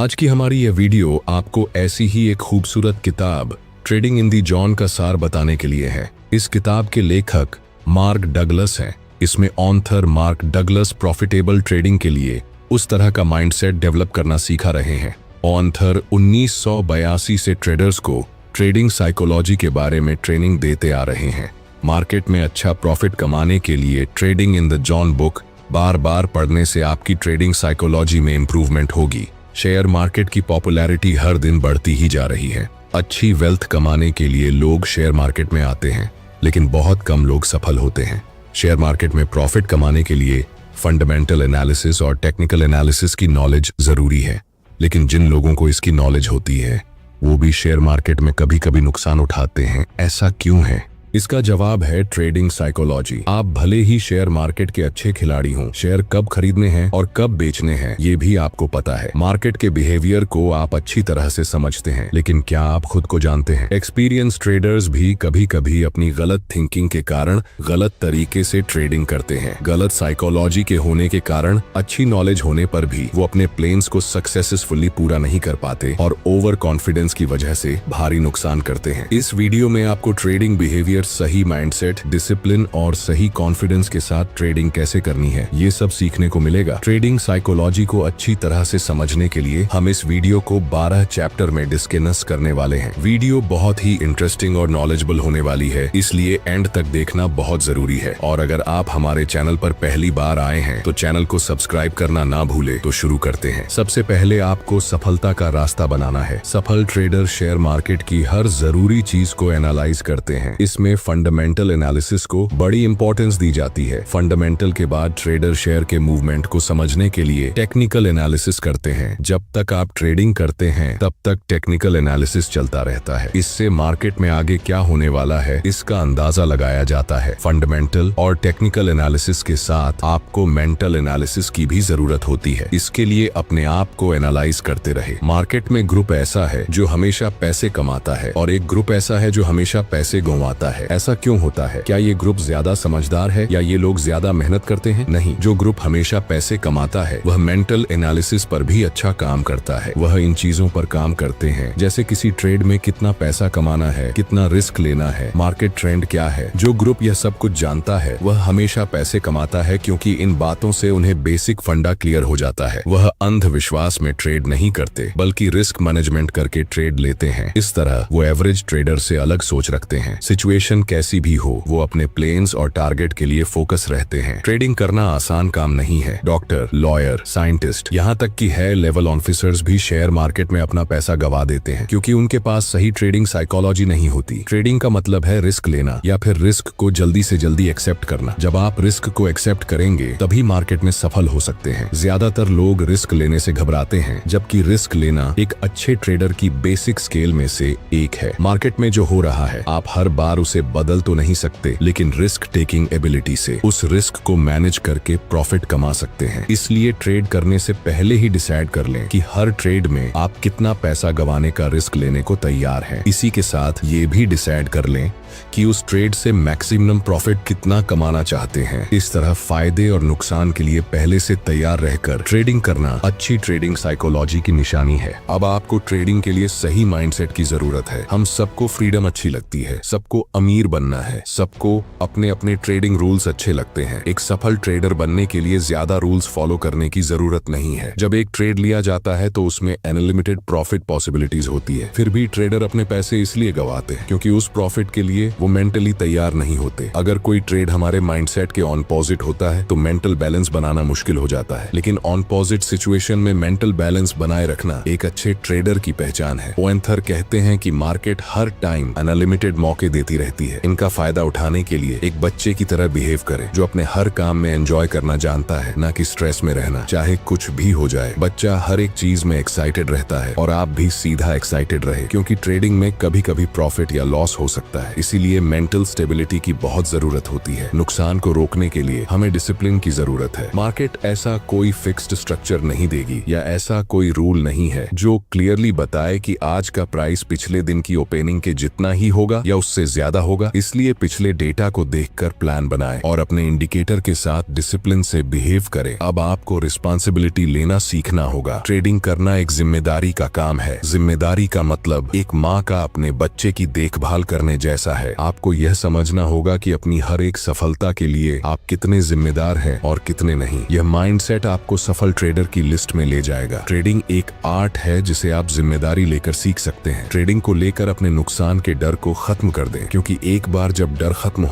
आज की हमारी यह वीडियो आपको ऐसी ही एक खूबसूरत किताब ट्रेडिंग इन दी जॉन का सार बताने के लिए है। इस किताब के लेखक मार्क डगलस हैं। इसमें author mark Douglas profitable trading के लिए उस तरह का माइंडसेट डेवलप करना सीखा रहे हैं। ऑथर 1982 से ट्रेडर्स को ट्रेडिंग साइकोलॉजी के बारे में ट्रेनिंग देते आ रहे हैं। मार्केट में अच्छा प्रॉफिट कमाने के लिए trading in the zone book बार बार पढ़ने से आपकी ट्रेडिंग साइकोलॉजी में इंप्रूवमेंट होगी। शेयर मार्केट की पॉपुलैरिटी हर दिन बढ़ती ही जा रही है। अच्छी वेल्थ कमाने के लिए लोग शेयर मार्केट में आते हैं, लेकिन बहुत कम लोग सफल होते हैं। शेयर मार्केट में प्रॉफिट कमाने के लिए फंडामेंटल एनालिसिस और टेक्निकल एनालिसिस की नॉलेज जरूरी है, लेकिन जिन लोगों को इसकी नॉलेज होती है वो भी शेयर मार्केट में कभी कभी नुकसान उठाते हैं। ऐसा क्यों है? इसका जवाब है ट्रेडिंग साइकोलॉजी। आप भले ही शेयर मार्केट के अच्छे खिलाड़ी हों, शेयर कब खरीदने हैं और कब बेचने हैं ये भी आपको पता है। मार्केट के बिहेवियर को आप अच्छी तरह से समझते हैं, लेकिन क्या आप खुद को जानते हैं? एक्सपीरियंस ट्रेडर्स भी कभी कभी अपनी गलत थिंकिंग के कारण गलत तरीके से ट्रेडिंग करते हैं। गलत साइकोलॉजी के होने के कारण अच्छी नॉलेज होने पर भी वो अपने प्लेन्स को सक्सेसफुली पूरा नहीं कर पाते और ओवर कॉन्फिडेंस की वजह से भारी नुकसान करते हैं। इस वीडियो में आपको ट्रेडिंग बिहेवियर, सही माइंडसेट, डिसिप्लिन और सही कॉन्फिडेंस के साथ ट्रेडिंग कैसे करनी है ये सब सीखने को मिलेगा। ट्रेडिंग साइकोलॉजी को अच्छी तरह से समझने के लिए हम इस वीडियो को 12 चैप्टर में डिस्कस करने वाले हैं। वीडियो बहुत ही इंटरेस्टिंग और नॉलेजेबल होने वाली है, इसलिए एंड तक देखना बहुत जरूरी है। और अगर आप हमारे चैनल पर पहली बार आए हैं तो चैनल को सब्सक्राइब करना ना भूले। तो शुरू करते हैं। सबसे पहले आपको सफलता का रास्ता बनाना है। सफल ट्रेडर शेयर मार्केट की हर जरूरी चीज को एनालाइज करते हैं। इसमें फंडामेंटल एनालिसिस को बड़ी इंपॉर्टेंस दी जाती है। फंडामेंटल के बाद ट्रेडर शेयर के मूवमेंट को समझने के लिए टेक्निकल एनालिसिस करते हैं। जब तक आप ट्रेडिंग करते हैं तब तक टेक्निकल एनालिसिस चलता रहता है। इससे मार्केट में आगे क्या होने वाला है इसका अंदाजा लगाया जाता है। फंडामेंटल और टेक्निकल एनालिसिस के साथ आपको मेंटल एनालिसिस की भी जरूरत होती है। इसके लिए अपने आप को एनालाइज करते रहे। मार्केट में ग्रुप ऐसा है जो हमेशा पैसे कमाता है और एक ग्रुप ऐसा है जो हमेशा पैसे गंवाता है। ऐसा क्यों होता है? क्या ये ग्रुप ज्यादा समझदार है या ये लोग ज्यादा मेहनत करते हैं? नहीं, जो ग्रुप हमेशा पैसे कमाता है वह मेंटल एनालिसिस पर भी अच्छा काम करता है। वह इन चीजों पर काम करते हैं जैसे किसी ट्रेड में कितना पैसा कमाना है, कितना रिस्क लेना है, मार्केट ट्रेंड क्या है। जो ग्रुप यह सब कुछ जानता है वह हमेशा पैसे कमाता है, क्योंकि इन बातों से उन्हें बेसिक फंडा क्लियर हो जाता है। वह अंधविश्वास में ट्रेड नहीं करते बल्कि रिस्क मैनेजमेंट करके ट्रेड लेते हैं। इस तरह वो एवरेज ट्रेडर से अलग सोच रखते हैं। सिचुएशन कैसी भी हो वो अपने प्लेन्स और टारगेट के लिए फोकस रहते हैं। ट्रेडिंग करना आसान काम नहीं है। डॉक्टर, लॉयर, साइंटिस्ट, यहाँ तक कि हाई लेवल ऑफिसर्स भी शेयर मार्केट में अपना पैसा गवा देते हैं, क्योंकि उनके पास सही ट्रेडिंग साइकोलॉजी नहीं होती। ट्रेडिंग का मतलब है रिस्क लेना या फिर रिस्क को जल्दी से जल्दी एक्सेप्ट करना। जब आप रिस्क को एक्सेप्ट करेंगे तभी मार्केट में सफल हो सकते हैं। ज्यादातर लोग रिस्क लेने से घबराते हैं, जबकि रिस्क लेना एक अच्छे ट्रेडर की बेसिक स्किल में से एक है। मार्केट में जो हो रहा है आप हर बार उसे बदल तो नहीं सकते, लेकिन रिस्क टेकिंग एबिलिटी से उस रिस्क को मैनेज करके प्रॉफिट कमा सकते हैं। इसलिए ट्रेड करने से पहले ही डिसाइड कर लें कि हर ट्रेड में आप कितना पैसा गंवाने का रिस्क लेने को तैयार हैं। इसी के साथ ये भी डिसाइड कर लें कि उस ट्रेड से मैक्सिमम प्रॉफिट कितना कमाना चाहते हैं। इस तरह फायदे और नुकसान के लिए पहले से तैयार रहकर ट्रेडिंग करना अच्छी ट्रेडिंग साइकोलॉजी की निशानी है। अब आपको ट्रेडिंग के लिए सही माइंडसेट की जरूरत है। हम सबको फ्रीडम अच्छी लगती है, सबको अमीर बनना है, सबको अपने अपने ट्रेडिंग रूल्स अच्छे लगते हैं। एक सफल ट्रेडर बनने के लिए ज्यादा रूल्स फॉलो करने की जरूरत नहीं है। जब एक ट्रेड लिया जाता है तो उसमें अनलिमिटेड प्रॉफिट पॉसिबिलिटीज होती है। फिर भी ट्रेडर अपने पैसे इसलिए गंवाते हैं क्योंकि उस प्रॉफिट के लिए वो मेंटली तैयार नहीं होते। अगर कोई ट्रेड हमारे माइंडसेट के ऑपोजिट होता है तो मेंटल बैलेंस बनाना मुश्किल हो जाता है, लेकिन ऑपोजिट सिचुएशन में मेंटल बैलेंस बनाए रखना एक अच्छे ट्रेडर की पहचान है। ऑथर कहते हैं कि मार्केट हर टाइम अनलिमिटेड मौके देती रहती है। इनका फायदा उठाने के लिए एक बच्चे की तरह बिहेव करें जो अपने हर काम में एंजॉय करना जानता है, ना कि स्ट्रेस में रहना। चाहे कुछ भी हो जाए, बच्चा हर एक चीज में एक्साइटेड रहता है और आप भी सीधा एक्साइटेड रहे, क्योंकि ट्रेडिंग में कभी कभी प्रॉफिट या लॉस हो सकता है। इसीलिए मेंटल स्टेबिलिटी की बहुत जरूरत होती है। नुकसान को रोकने के लिए हमें डिसिप्लिन की जरूरत है। मार्केट ऐसा कोई फिक्स्ड स्ट्रक्चर नहीं देगी या ऐसा कोई रूल नहीं है जो क्लियरली बताए कि आज का प्राइस पिछले दिन की ओपनिंग के जितना ही होगा या उससे ज्यादा होगा। इसलिए पिछले डेटा को देखकर प्लान बनाएं और अपने इंडिकेटर के साथ डिसिप्लिन से बिहेव करें। अब आपको रिस्पॉन्सिबिलिटी लेना सीखना होगा। ट्रेडिंग करना एक जिम्मेदारी का काम है। जिम्मेदारी का मतलब एक माँ का अपने बच्चे की देखभाल करने जैसा है। आपको यह समझना होगा कि अपनी हर एक सफलता के लिए आप कितने जिम्मेदार हैं और कितने नहीं। यह माइंडसेट आपको सफल ट्रेडर की लिस्ट में ले जाएगा। ट्रेडिंग एक आर्ट है जिसे आप जिम्मेदारी लेकर सीख सकते हैं। ट्रेडिंग को लेकर अपने नुकसान के डर को खत्म कर दें, क्योंकि एक बार जब डर खत्म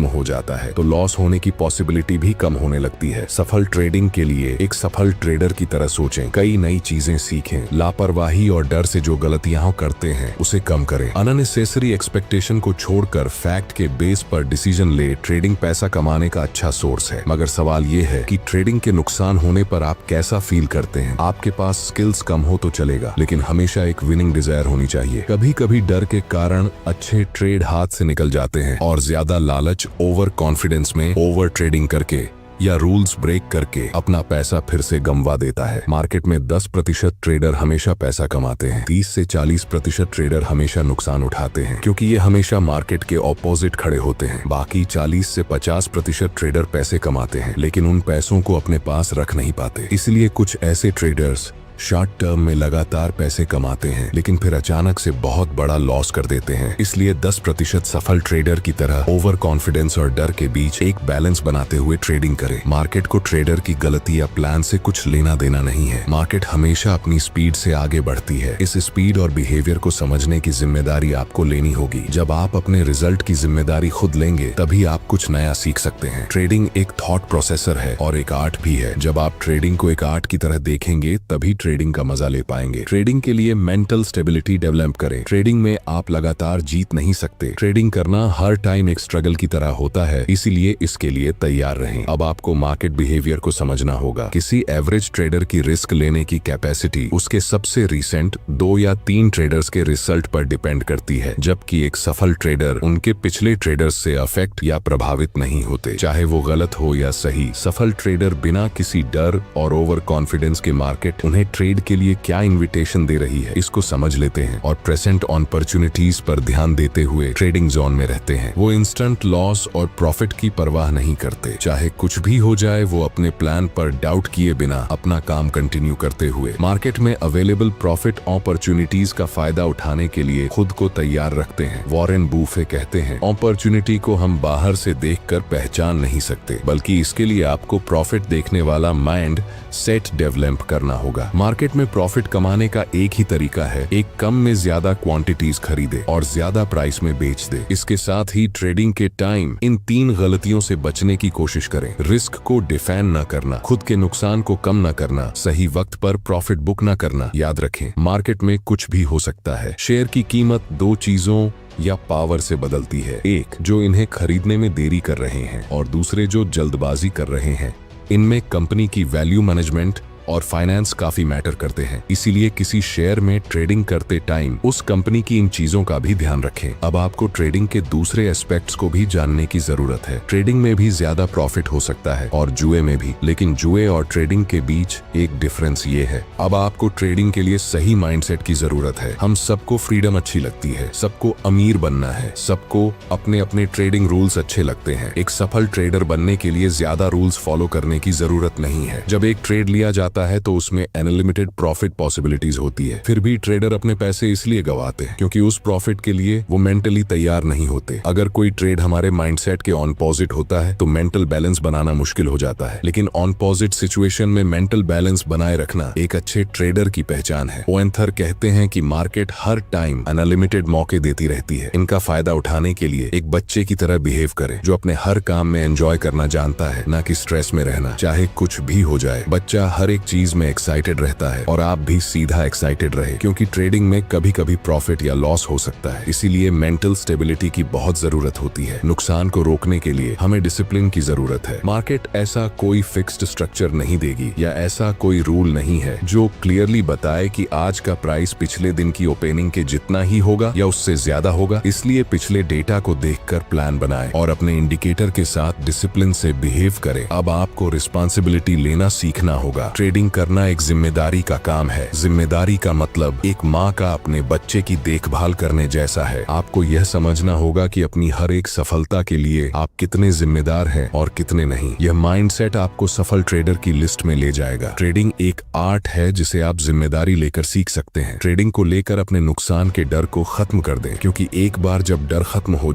हो जाता है तो लॉस होने की पॉसिबिलिटी भी कम होने लगती है। सफल ट्रेडिंग के लिए एक सफल ट्रेडर की तरह सोचें, कई नई चीजें सीखें, लापरवाही और डर से जो गलतियां करते हैं उसे कम करें। अननेसेसरी एक्सपेक्टेशन को छोड़कर फैक्ट के बेस पर डिसीजन ले। ट्रेडिंग पैसा कमाने का अच्छा सोर्स है, मगर सवाल ये है कि ट्रेडिंग के नुकसान होने पर आप कैसा फील करते हैं। आपके पास स्किल्स कम हो तो चलेगा, लेकिन हमेशा एक विनिंग डिजायर होनी चाहिए। कभी कभी डर के कारण अच्छे ट्रेड हाथ से निकल जाते हैं और ज्यादा लालच, ओवर कॉन्फिडेंस में ओवर ट्रेडिंग करके या रूल्स ब्रेक करके अपना पैसा फिर से गंवा देता है। मार्केट में 10% ट्रेडर हमेशा पैसा कमाते हैं, 30 से 40% ट्रेडर हमेशा नुकसान उठाते हैं, क्योंकि ये हमेशा मार्केट के ऑपोजिट खड़े होते हैं। बाकी 40 से 50% ट्रेडर पैसे कमाते हैं, लेकिन उन पैसों को अपने पास रख नहीं पाते। इसलिए कुछ ऐसे ट्रेडर्स शॉर्ट टर्म में लगातार पैसे कमाते हैं, लेकिन फिर अचानक से बहुत बड़ा लॉस कर देते हैं। इसलिए 10% सफल ट्रेडर की तरह ओवर कॉन्फिडेंस और डर के बीच एक बैलेंस बनाते हुए ट्रेडिंग करें। मार्केट को ट्रेडर की गलती या प्लान से कुछ लेना देना नहीं है। मार्केट हमेशा अपनी स्पीड से आगे बढ़ती है। इस स्पीड और बिहेवियर को समझने की जिम्मेदारी आपको लेनी होगी। जब आप अपने रिजल्ट की जिम्मेदारी खुद लेंगे, तभी आप कुछ नया सीख सकते हैं। ट्रेडिंग एक थॉट प्रोसेसर है और एक आर्ट भी है। जब आप ट्रेडिंग को एक आर्ट की तरह देखेंगे, तभी ट्रेडिंग का मजा ले पाएंगे। ट्रेडिंग के लिए मेंटल स्टेबिलिटी डेवलप करें। ट्रेडिंग में आप लगातार जीत नहीं सकते। ट्रेडिंग करना हर टाइम एक स्ट्रगल की तरह होता है, इसीलिए इसके लिए तैयार रहें। अब आपको मार्केट बिहेवियर को समझना होगा। किसी एवरेज ट्रेडर की रिस्क लेने की कैपेसिटी उसके सबसे रिसेंट 2 या 3 ट्रेडर्स के रिजल्ट पर डिपेंड करती है, जबकि एक सफल ट्रेडर उनके पिछले ट्रेडर्स से अफेक्ट या प्रभावित नहीं होते, चाहे वो गलत हो या सही। सफल ट्रेडर बिना किसी डर और ओवर कॉन्फिडेंस के मार्केट उन्हें ट्रेड के लिए क्या इनविटेशन दे रही है इसको समझ लेते हैं और प्रेजेंट अपॉर्चुनिटीज पर ध्यान देते हुए ट्रेडिंग जोन में रहते हैं। वो इंस्टेंट लॉस और प्रॉफिट की परवाह नहीं करते। चाहे कुछ भी हो जाए, वो अपने प्लान पर डाउट किए बिना अपना काम कंटिन्यू करते हुए मार्केट में अवेलेबल प्रॉफिट अपॉर्चुनिटीज का फायदा उठाने के लिए खुद को तैयार रखते हैं। वॉरेन बूफे कहते हैं, अपॉर्चुनिटी को हम बाहर से देखकर पहचान नहीं सकते, बल्कि इसके लिए आपको प्रॉफिट देखने वाला माइंड सेट डेवलप करना होगा। मार्केट में प्रॉफिट कमाने का एक ही तरीका है, एक कम में ज्यादा क्वांटिटीज खरीदे और ज्यादा प्राइस में बेच दे। इसके साथ ही ट्रेडिंग के टाइम इन 3 गलतियों से बचने की कोशिश करें। रिस्क को डिफेंड न करना, खुद के नुकसान को कम न करना, सही वक्त पर प्रॉफिट बुक न करना। याद रखें, मार्केट में कुछ भी हो सकता है। शेयर की कीमत 2 चीजों या पावर से बदलती है, एक जो इन्हें खरीदने में देरी कर रहे हैं और दूसरे जो जल्दबाजी कर रहे हैं। इनमें कंपनी की वैल्यू मैनेजमेंट और फाइनेंस काफी मैटर करते हैं। इसीलिए किसी शेयर में ट्रेडिंग करते टाइम उस कंपनी की इन चीजों का भी ध्यान रखें। अब आपको ट्रेडिंग के दूसरे एस्पेक्ट्स को भी जानने की जरूरत है। ट्रेडिंग में भी ज्यादा प्रॉफिट हो सकता है और जुए में भी, लेकिन जुए और ट्रेडिंग के बीच एक डिफरेंस ये है। अब आपको ट्रेडिंग के लिए सही माइंडसेट की जरूरत है। हम सबको फ्रीडम अच्छी लगती है, सबको अमीर बनना है, सबको अपने अपने ट्रेडिंग रूल्स अच्छे लगते हैं। एक सफल ट्रेडर बनने के लिए ज्यादा रूल्स फॉलो करने की जरूरत नहीं है। जब एक ट्रेड लिया जाता है तो उसमें अनलिमिटेड प्रॉफिट पॉसिबिलिटीज होती है। फिर भी ट्रेडर अपने पैसे इसलिए गवाते हैं क्योंकि उस प्रॉफिट के लिए वो मेंटली तैयार नहीं होते। अगर कोई ट्रेड हमारे माइंडसेट के ऑपोजिट होता है तो मेंटल बैलेंस बनाना मुश्किल हो जाता है, लेकिन ऑपोजिट सिचुएशन में मेंटल बैलेंस बनाए रखना एक अच्छे ट्रेडर की पहचान है। ओएंथर कहते हैं कि मार्केट हर टाइम अनलिमिटेड मौके देती रहती है। इनका फायदा उठाने के लिए एक बच्चे की तरह बिहेव करें जो अपने हर काम में एंजॉय करना जानता है, ना कि स्ट्रेस में रहना। चाहे कुछ भी हो जाए, बच्चा हर एक एक चीज में एक्साइटेड रहता है और आप भी सीधा एक्साइटेड रहे, क्योंकि ट्रेडिंग में कभी कभी प्रॉफिट या लॉस हो सकता है। इसीलिए मेंटल स्टेबिलिटी की बहुत जरूरत होती है। नुकसान को रोकने के लिए हमें डिसिप्लिन की जरूरत है। मार्केट ऐसा कोई फिक्स्ड स्ट्रक्चर नहीं देगी या ऐसा कोई रूल नहीं है जो क्लियरली बताए कि आज का प्राइस पिछले दिन की ओपनिंग के जितना ही होगा या उससे ज्यादा होगा। इसलिए पिछले डेटा को देखकर प्लान बनाएं और अपने इंडिकेटर के साथ डिसिप्लिन से बिहेव करें। अब आपको रिस्पॉन्सिबिलिटी लेना सीखना होगा। ट्रेडिंग करना एक जिम्मेदारी का काम है। जिम्मेदारी का मतलब एक माँ का अपने बच्चे की देखभाल करने जैसा है। आपको यह समझना होगा कि अपनी हर एक सफलता के लिए आप कितने जिम्मेदार हैं और कितने नहीं। यह माइंडसेट आपको सफल ट्रेडर की लिस्ट में ले जाएगा। ट्रेडिंग एक आर्ट है जिसे आप जिम्मेदारी लेकर सीख सकते हैं। ट्रेडिंग को लेकर अपने नुकसान के डर को खत्म कर दें, क्योंकि एक बार जब डर खत्म हो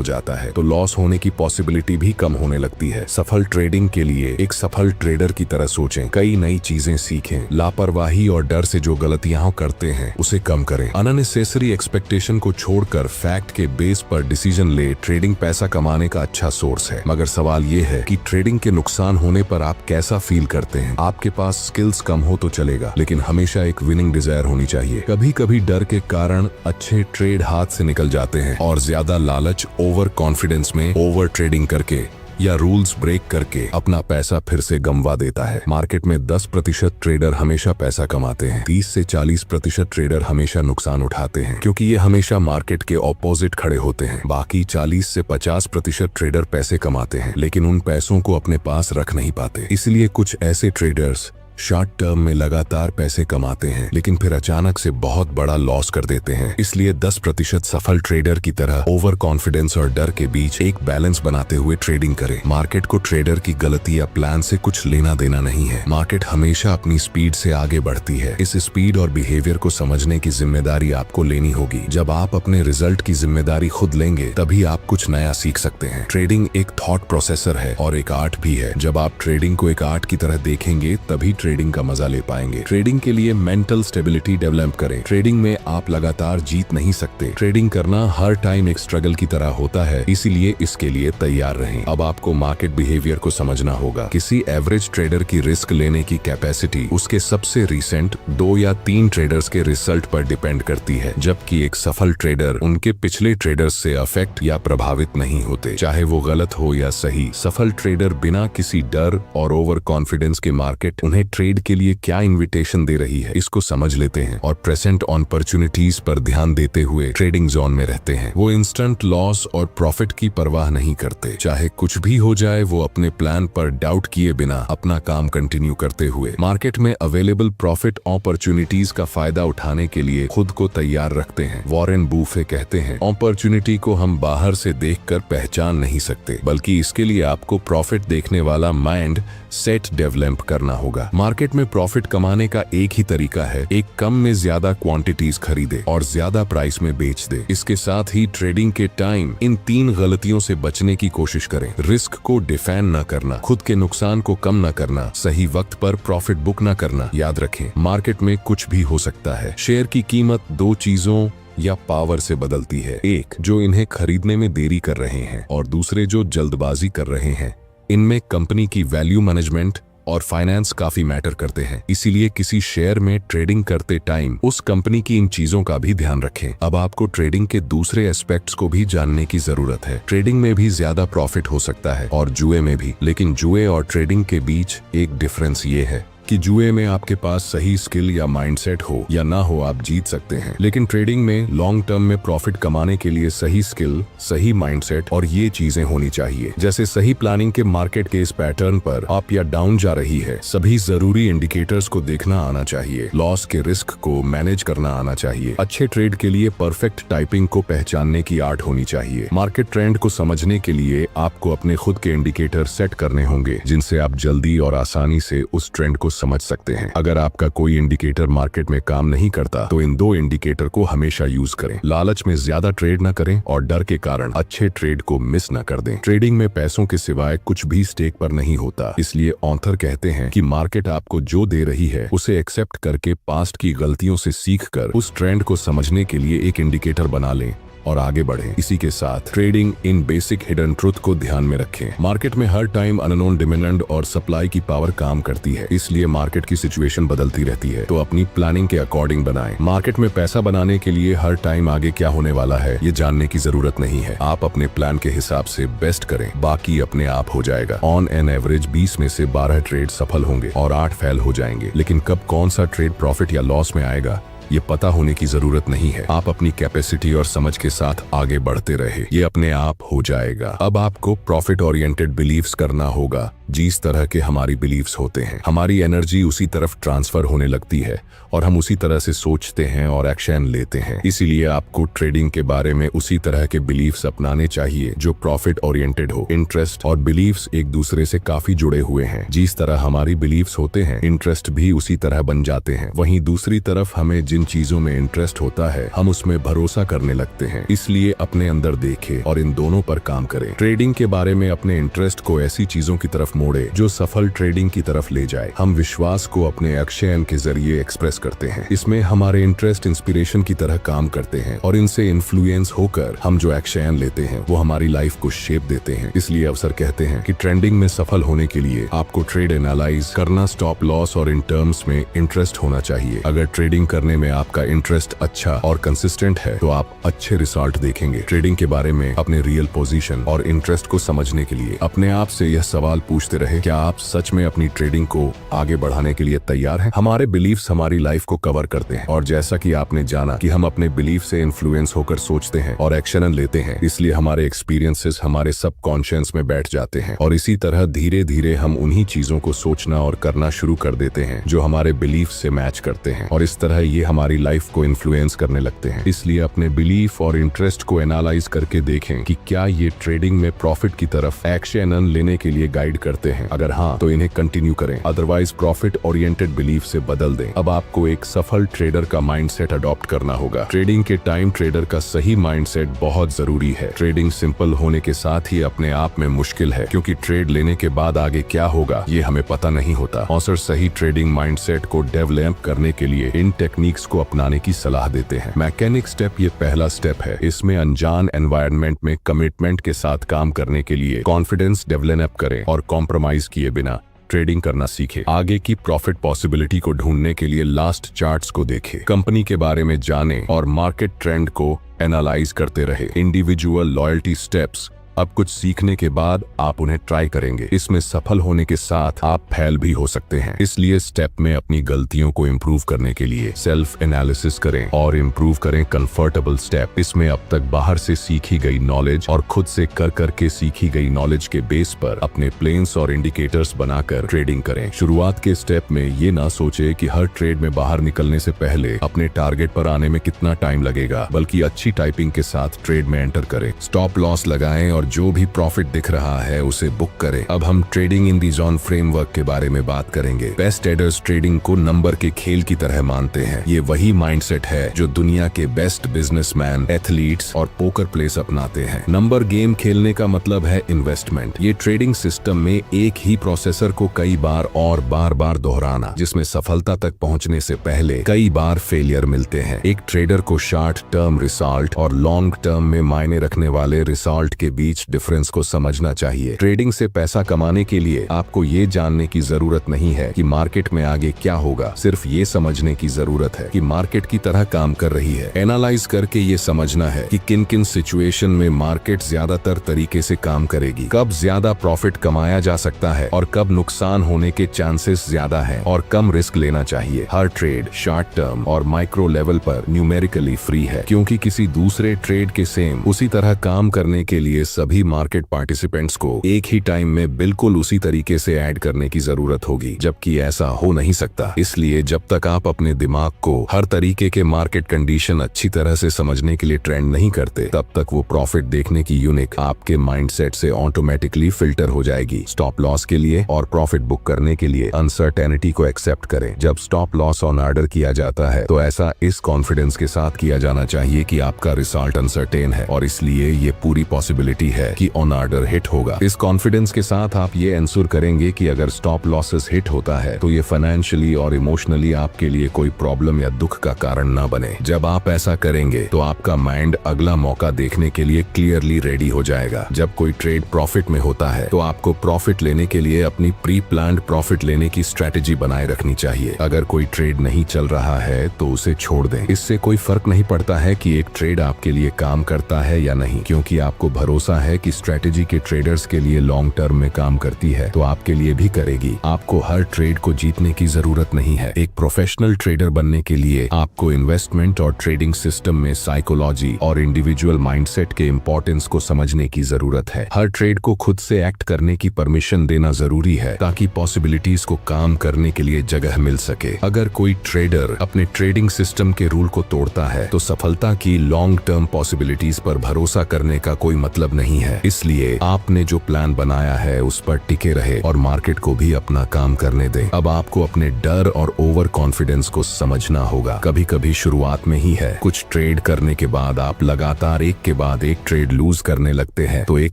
जाता है तो लॉस होने की पॉसिबिलिटी भी कम होने लगती है। सफल ट्रेडिंग के लिए एक सफल ट्रेडर की तरह सोचें, कई नई चीजें सीखें, लापरवाही और डर से जो गलतियां करते हैं उसे कम करें, अननेसेसरी एक्सपेक्टेशन को छोड़कर फैक्ट के बेस पर डिसीजन ले। ट्रेडिंग पैसा कमाने का अच्छा सोर्स है, मगर सवाल ये है कि ट्रेडिंग के नुकसान होने पर आप कैसा फील करते हैं। आपके पास स्किल्स कम हो तो चलेगा, लेकिन हमेशा एक विनिंग डिजायर होनी चाहिए। कभी कभी डर के कारण अच्छे ट्रेड हाथ से निकल जाते हैं और ज्यादा लालच, ओवर कॉन्फिडेंस में ओवर ट्रेडिंग करके या रूल्स ब्रेक करके अपना पैसा फिर से गंवा देता है। मार्केट में 10% ट्रेडर हमेशा पैसा कमाते हैं, 30 से 40% ट्रेडर हमेशा नुकसान उठाते हैं, क्योंकि ये हमेशा मार्केट के ऑपोजिट खड़े होते हैं। बाकी 40 से 50% ट्रेडर पैसे कमाते हैं, लेकिन उन पैसों को अपने पास रख नहीं पाते। इसलिए कुछ ऐसे ट्रेडर्स शॉर्ट टर्म में लगातार पैसे कमाते हैं, लेकिन फिर अचानक से बहुत बड़ा लॉस कर देते हैं। इसलिए 10% सफल ट्रेडर की तरह ओवर कॉन्फिडेंस और डर के बीच एक बैलेंस बनाते हुए ट्रेडिंग करें। मार्केट को ट्रेडर की गलती या प्लान से कुछ लेना देना नहीं है। मार्केट हमेशा अपनी स्पीड से आगे बढ़ती है। इस स्पीड और बिहेवियर को समझने की जिम्मेदारी आपको लेनी होगी। जब आप अपने रिजल्ट की जिम्मेदारी खुद लेंगे, तभी आप कुछ नया सीख सकते हैं। ट्रेडिंग एक थॉट प्रोसेसर है और एक आर्ट भी है। जब आप ट्रेडिंग को एक आर्ट की तरह देखेंगे, तभी ट्रेडिंग का मजा ले पाएंगे। ट्रेडिंग के लिए मेंटल स्टेबिलिटी डेवलप करें। ट्रेडिंग में आप लगातार जीत नहीं सकते। ट्रेडिंग करना हर टाइम एक स्ट्रगल की तरह होता है, इसीलिए इसके लिए तैयार रहें। अब आपको मार्केट बिहेवियर को समझना होगा। किसी एवरेज ट्रेडर की रिस्क लेने की कैपेसिटी उसके सबसे रिसेंट 2 या 3 ट्रेडर्स के रिजल्ट पर डिपेंड करती है, जबकि एक सफल ट्रेडर उनके पिछले ट्रेडर्स से अफेक्ट या प्रभावित नहीं होते, चाहे वो गलत हो या सही। सफल ट्रेडर बिना किसी डर और ओवर कॉन्फिडेंस के मार्केट उन्हें ट्रेड के लिए क्या इनविटेशन दे रही है इसको समझ लेते हैं और प्रेजेंट अपॉर्चुनिटीज पर ध्यान देते हुए ट्रेडिंग जोन में रहते हैं। वो इंस्टेंट लॉस और प्रॉफिट की परवाह नहीं करते। चाहे कुछ भी हो जाए, वो अपने प्लान पर डाउट किए बिना अपना काम कंटिन्यू करते हुए मार्केट में अवेलेबल प्रॉफिट अपॉर्चुनिटीज का फायदा उठाने के लिए खुद को तैयार रखते हैं। वॉरेन बूफे कहते हैं, अपॉर्चुनिटी को हम बाहर से देखकर पहचान नहीं सकते, बल्कि इसके लिए आपको प्रॉफिट देखने वाला माइंड सेट डेवलप करना होगा। मार्केट में प्रॉफिट कमाने का एक ही तरीका है, एक कम में ज्यादा क्वांटिटीज खरीदे और ज्यादा प्राइस में बेच दे। इसके साथ ही ट्रेडिंग के टाइम इन 3 गलतियों से बचने की कोशिश करें। रिस्क को डिफेंड न करना, खुद के नुकसान को कम न करना, सही वक्त पर प्रॉफिट बुक न करना। याद रखें, मार्केट में कुछ भी हो सकता है। शेयर की कीमत 2 चीजों या पावर से बदलती है, एक जो इन्हें खरीदने में देरी कर रहे हैं और दूसरे जो जल्दबाजी कर रहे हैं। इनमें कंपनी की वैल्यू मैनेजमेंट और फाइनेंस काफी मैटर करते हैं। इसीलिए किसी शेयर में ट्रेडिंग करते टाइम उस कंपनी की इन चीजों का भी ध्यान रखें। अब आपको ट्रेडिंग के दूसरे एस्पेक्ट्स को भी जानने की जरूरत है। ट्रेडिंग में भी ज्यादा प्रॉफिट हो सकता है और जुए में भी, लेकिन जुए और ट्रेडिंग के बीच एक डिफरेंस ये है कि जुए में आपके पास सही स्किल या माइंडसेट हो या ना हो, आप जीत सकते हैं, लेकिन ट्रेडिंग में लॉन्ग टर्म में प्रॉफिट कमाने के लिए सही स्किल, सही माइंडसेट और ये चीजें होनी चाहिए। जैसे सही प्लानिंग के मार्केट के इस पैटर्न पर अप या डाउन जा रही है, सभी जरूरी इंडिकेटर्स को देखना आना चाहिए, लॉस के रिस्क को मैनेज करना आना चाहिए। अच्छे ट्रेड के लिए परफेक्ट टाइपिंग को पहचानने की आर्ट होनी चाहिए। मार्केट ट्रेंड को समझने के लिए आपको अपने खुद के इंडिकेटर सेट करने होंगे, जिनसे आप जल्दी और आसानी से उस ट्रेंड को समझ सकते हैं। अगर आपका कोई इंडिकेटर मार्केट में काम नहीं करता, तो इन 2 इंडिकेटर को हमेशा यूज करें। लालच में ज्यादा ट्रेड न करें और डर के कारण अच्छे ट्रेड को मिस न कर दें। ट्रेडिंग में पैसों के सिवाय कुछ भी स्टेक पर नहीं होता, इसलिए ऑथर कहते हैं कि मार्केट आपको जो दे रही है उसे एक्सेप्ट करके पास्ट की गलतियों से सीखकर उस ट्रेंड को समझने के लिए एक इंडिकेटर बना लें और आगे बढ़ें। इसी के साथ trading in basic hidden truth को ध्यान में रखें। मार्केट में हर टाइम अननोन डिमांड और सप्लाई की पावर काम करती है, इसलिए मार्केट की सिचुएशन बदलती रहती है, तो अपनी प्लानिंग के अकॉर्डिंग बनाएं। मार्केट में पैसा बनाने के लिए हर टाइम आगे क्या होने वाला है ये जानने की जरूरत नहीं है। आप अपने प्लान के हिसाब से बेस्ट करें, बाकी अपने आप हो जाएगा। ऑन एन एवरेज 20 में से 12 ट्रेड सफल होंगे और 8 फेल हो जाएंगे, लेकिन कब कौन सा ट्रेड प्रॉफिट या लॉस में आएगा ये पता होने की जरूरत नहीं है। आप अपनी कैपेसिटी और समझ के साथ आगे बढ़ते रहे, ये अपने आप हो जाएगा। अब आपको प्रॉफिट ओरिएंटेड बिलीव्स करना होगा। जिस तरह के हमारी बिलीव्स होते हैं, हमारी एनर्जी उसी तरफ ट्रांसफर होने लगती है और हम उसी तरह से सोचते हैं और एक्शन लेते हैं। इसीलिए आपको ट्रेडिंग के बारे में उसी तरह के बिलीव्स अपनाने चाहिए जो प्रॉफिट ओरिएंटेड हो। इंटरेस्ट और बिलीव्स एक दूसरे से काफी जुड़े हुए हैं। जिस तरह हमारी बिलीव्स होते हैं, इंटरेस्ट भी उसी तरह बन जाते हैं। वहीं दूसरी तरफ हमें जिन चीजों में इंटरेस्ट होता है, हम उसमें भरोसा करने लगते हैं। इसलिए अपने अंदर देखें और इन दोनों पर काम करें। ट्रेडिंग के बारे में अपने इंटरेस्ट को ऐसी चीजों की तरफ मोड़े जो सफल ट्रेडिंग की तरफ ले जाए। हम विश्वास को अपने एक्शन के जरिए एक्सप्रेस करते हैं। इसमें हमारे इंटरेस्ट इंस्पिरेशन की तरह काम करते हैं और इनसे इन्फ्लुएंस होकर हम जो एक्शन लेते हैं वो हमारी लाइफ को शेप देते हैं। इसलिए अवसर कहते हैं कि ट्रेडिंग में सफल होने के लिए आपको ट्रेड एनालाइज करना, स्टॉप लॉस और इन टर्म्स में इंटरेस्ट होना चाहिए। अगर ट्रेडिंग करने में आपका इंटरेस्ट अच्छा और कंसिस्टेंट है तो आप अच्छे रिजल्ट देखेंगे। ट्रेडिंग के बारे में अपने रियल पोजीशन और इंटरेस्ट को समझने के लिए अपने आप से यह सवाल पूछते रहे, क्या आप सच में अपनी ट्रेडिंग को आगे बढ़ाने के लिए तैयार हैं? हमारे बिलीफ्स हमारी लाइफ को कवर करते हैं और जैसा कि आपने जाना कि हम अपने बिलीफ से इन्फ्लुएंस होकर सोचते हैं और एक्शन लेते हैं, इसलिए हमारे एक्सपीरियंसेस हमारे सबकॉन्शियस में बैठ जाते हैं और इसी तरह धीरे धीरे हम उन्हीं चीजों को सोचना और करना शुरू कर देते हैं जो हमारे बिलीफ से मैच करते हैं और इस तरह ये हमारी लाइफ को इन्फ्लुएंस करने लगते हैं। इसलिए अपने बिलीफ और इंटरेस्ट को एनालाइज करके देखें कि क्या ये ट्रेडिंग में प्रॉफिट की तरफ एक्शन लेने के लिए गाइड करते हैं। अगर हाँ, तो इन्हें कंटिन्यू करें, अदरवाइज प्रॉफिट ओरिएंटेड बिलीफ से बदल दें। अब आपको एक सफल ट्रेडर का माइंडसेट अडॉप्ट करना होगा। ट्रेडिंग के टाइम ट्रेडर का सही माइंडसेट बहुत जरूरी है। ट्रेडिंग सिंपल होने के साथ ही अपने आप में मुश्किल है, क्योंकि ट्रेड लेने के बाद आगे क्या होगा ये हमें पता नहीं होता। और सही ट्रेडिंग माइंडसेट को डेवलप करने के लिए इन टेक्निक्स को अपनाने की सलाह देते हैं। मैकेनिक स्टेप ये पहला स्टेप है। इसमें अनजान एनवायरनमेंट में कमिटमेंट के साथ काम करने के लिए कॉन्फिडेंस डेवलप करें और कॉम्प्रोमाइज किए बिना ट्रेडिंग करना सीखे। आगे की प्रॉफिट पॉसिबिलिटी को ढूंढने के लिए लास्ट चार्ट्स को देखें, कंपनी के बारे में जाने और मार्केट ट्रेंड को एनालाइज करते रहे। इंडिविजुअल लॉयल्टी स्टेप्स अब कुछ सीखने के बाद आप उन्हें ट्राई करेंगे। इसमें सफल होने के साथ आप फेल भी हो सकते हैं। इसलिए स्टेप में अपनी गलतियों को इम्प्रूव करने के लिए सेल्फ एनालिसिस करें और इम्प्रूव करें कंफर्टेबल स्टेप। इसमें अब तक बाहर से सीखी गई नॉलेज और खुद से कर करके सीखी गई नॉलेज के बेस पर अपने प्लेन्स और इंडिकेटर्स बनाकर ट्रेडिंग करें। शुरुआत के स्टेप में ये ना सोचे कि हर ट्रेड में बाहर निकलने से पहले अपने टारगेट पर आने में कितना टाइम लगेगा, बल्कि अच्छी टाइपिंग के साथ ट्रेड में एंटर करें। स्टॉप लॉस लगाएं और जो भी प्रॉफिट दिख रहा है उसे बुक करें। अब हम trading in the zone framework के बारे में बात करेंगे। बेस्ट ट्रेडर्स ट्रेडिंग को नंबर के खेल की तरह मानते हैं। ये वही माइंडसेट है जो दुनिया के बेस्ट बिजनेसमैन, एथलीट्स और पोकर प्लेयर्स अपनाते हैं। नंबर गेम खेलने का मतलब है इन्वेस्टमेंट। ये ट्रेडिंग सिस्टम में एक ही प्रोसेसर को कई बार और बार बार दोहराना, जिसमें सफलता तक पहुंचने से पहले कई बार फेलियर मिलते हैं। एक ट्रेडर को शॉर्ट टर्म रिजल्ट और लॉन्ग टर्म में मायने रखने वाले रिजल्ट के बीच डिफरेंस को समझना चाहिए। ट्रेडिंग से पैसा कमाने के लिए आपको ये जानने की जरूरत नहीं है कि मार्केट में आगे क्या होगा, सिर्फ ये समझने की जरूरत है कि मार्केट की तरह काम कर रही है। एनालाइज करके ये समझना है कि किन किन सिचुएशन में मार्केट ज्यादातर तरीके से काम करेगी, कब ज्यादा प्रॉफिट कमाया जा सकता है और कब नुकसान होने के चांसेस ज्यादा है और कम रिस्क लेना चाहिए। हर ट्रेड शॉर्ट टर्म और माइक्रो लेवल पर न्यूमेरिकली फ्री है, क्योंकि किसी दूसरे ट्रेड के सेम उसी तरह काम करने के लिए सभी मार्केट पार्टिसिपेंट्स को एक ही टाइम में बिल्कुल उसी तरीके से ऐड करने की जरूरत होगी, जबकि ऐसा हो नहीं सकता। इसलिए जब तक आप अपने दिमाग को हर तरीके के मार्केट कंडीशन अच्छी तरह से समझने के लिए ट्रेंड नहीं करते, तब तक वो प्रॉफिट देखने की यूनिक आपके माइंडसेट से ऑटोमेटिकली फिल्टर हो जाएगी। स्टॉप लॉस के लिए और प्रॉफिट बुक करने के लिए अनसर्टेनिटी को एक्सेप्ट करें। जब स्टॉप लॉस ऑन ऑर्डर किया जाता है तो ऐसा इस कॉन्फिडेंस के साथ किया जाना चाहिए कि आपका रिजल्ट अनसर्टेन है और इसलिए ये पूरी पॉसिबिलिटी पॉसिबिलिटी है कि ऑन ऑर्डर हिट होगा। इस कॉन्फिडेंस के साथ आप ये एंश्योर करेंगे कि अगर स्टॉप लॉसेस हिट होता है तो ये फाइनेंशियली और इमोशनली आपके लिए कोई प्रॉब्लम या दुख का कारण ना बने। जब आप ऐसा करेंगे तो आपका माइंड अगला मौका देखने के लिए क्लियरली रेडी हो जाएगा। जब कोई ट्रेड प्रॉफिट में होता है तो आपको प्रॉफिट लेने के लिए अपनी प्री प्लान्ड प्रॉफिट लेने की स्ट्रेटेजी बनाए रखनी चाहिए। अगर कोई ट्रेड नहीं चल रहा है तो उसे छोड़ दें। इससे कोई फर्क नहीं पड़ता है कि एक ट्रेड आपके लिए काम करता है या नहीं, क्योंकि आपको भरोसा है कि स्ट्रेटेजी के ट्रेडर्स के लिए लॉन्ग टर्म में काम करती है तो आपके लिए भी करेगी। आपको हर ट्रेड को जीतने की जरूरत नहीं है। एक प्रोफेशनल ट्रेडर बनने के लिए आपको इन्वेस्टमेंट और ट्रेडिंग सिस्टम में साइकोलॉजी और इंडिविजुअल माइंडसेट के इंपॉर्टेंस को समझने की जरूरत है। हर ट्रेड को खुद से एक्ट करने की परमिशन देना जरूरी है ताकि पॉसिबिलिटीज को काम करने के लिए जगह मिल सके। अगर कोई ट्रेडर अपने ट्रेडिंग सिस्टम के रूल को तोड़ता है तो सफलता की लॉन्ग टर्म पॉसिबिलिटीज पर भरोसा करने का कोई मतलब नहीं है। इसलिए आपने जो प्लान बनाया है उस पर टिके रहे और मार्केट को भी अपना काम करने दें। अब आपको अपने डर और ओवर कॉन्फिडेंस को समझना होगा। कभी कभी शुरुआत में ही है, कुछ ट्रेड करने के बाद आप लगातार एक के बाद एक ट्रेड लूज करने लगते हैं तो एक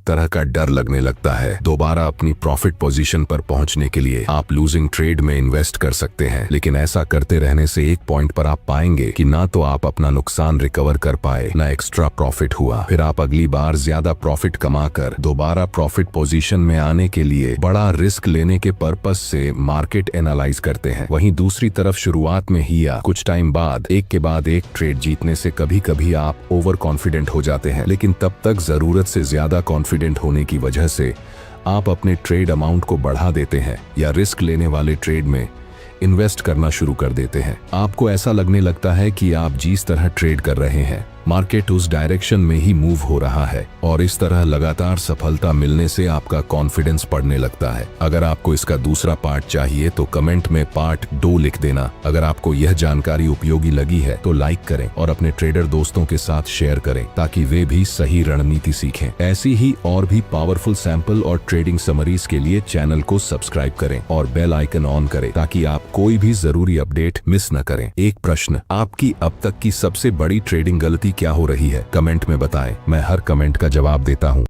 तरह का डर लगने लगता है। दोबारा अपनी प्रॉफिट पोजीशन पर पहुंचने के लिए आप लूजिंग ट्रेड में इन्वेस्ट कर सकते हैं, लेकिन ऐसा करते रहने से एक पॉइंट पर आप पाएंगे कि ना तो आप अपना नुकसान रिकवर कर पाए ना एक्स्ट्रा प्रॉफिट हुआ। फिर आप अगली बार ज्यादा प्रॉफिट कमाकर दोबारा प्रॉफिट पोजीशन में आने के लिए बड़ा रिस्क लेने के पर्पस से मार्केट एनालाइज करते हैं। वहीं दूसरी तरफ शुरुआत में ही या कुछ टाइम बाद एक ट्रेड जीतने से कभी कभी आप ओवर कॉन्फिडेंट हो जाते हैं, लेकिन तब तक जरूरत से ज्यादा कॉन्फिडेंट होने की वजह से आप अपने ट्रेड अमाउंट को बढ़ा देते हैं या रिस्क लेने वाले ट्रेड में इन्वेस्ट करना शुरू कर देते हैं। आपको ऐसा लगने लगता है कि आप जिस तरह ट्रेड कर रहे हैं मार्केट उस डायरेक्शन में ही मूव हो रहा है और इस तरह लगातार सफलता मिलने से आपका कॉन्फिडेंस बढ़ने लगता है। अगर आपको इसका दूसरा पार्ट चाहिए तो कमेंट में पार्ट 2 लिख देना। अगर आपको यह जानकारी उपयोगी लगी है तो लाइक करें और अपने ट्रेडर दोस्तों के साथ शेयर करें ताकि वे भी सही रणनीति सीखें। ऐसी ही और भी पावरफुल सैंपल और ट्रेडिंग समरीज के लिए चैनल को सब्सक्राइब करें और बेल आइकन ऑन करें ताकि आप कोई भी जरूरी अपडेट मिस न करें। एक प्रश्न, आपकी अब तक की सबसे बड़ी ट्रेडिंग गलती क्या हो रही है? कमेंट में बताएं, मैं हर कमेंट का जवाब देता हूं।